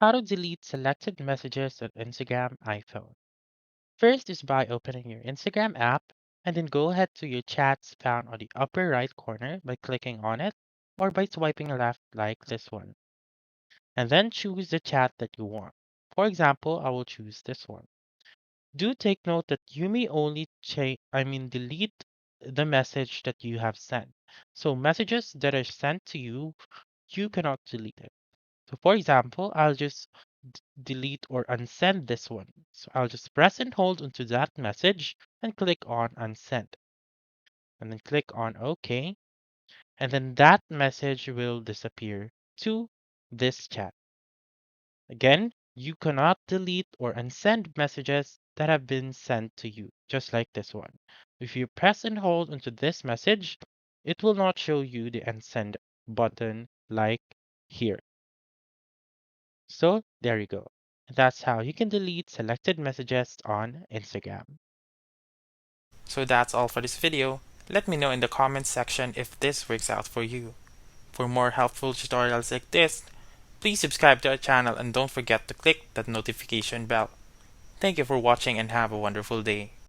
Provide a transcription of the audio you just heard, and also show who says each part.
Speaker 1: How to delete selected messages on Instagram iPhone. First is by opening your Instagram app and then go ahead to your chats found on the upper right corner by clicking on it or by swiping left like this one. And then choose the chat that you want. For example, I will choose this one. Do take note that you may only delete the message that you have sent. So messages that are sent to you, you cannot delete it. So for example, I'll just delete or unsend this one. So I'll just press and hold onto that message and click on unsend and then click on OK. And then that message will disappear to this chat. Again, you cannot delete or unsend messages that have been sent to you, just like this one. If you press and hold onto this message, it will not show you the unsend button like here. So there you go. That's how you can delete selected messages on Instagram.
Speaker 2: So that's all for this video. Let me know in the comments section if this works out for you. For more helpful tutorials like this, please subscribe to our channel and don't forget to click that notification bell. Thank you for watching and have a wonderful day.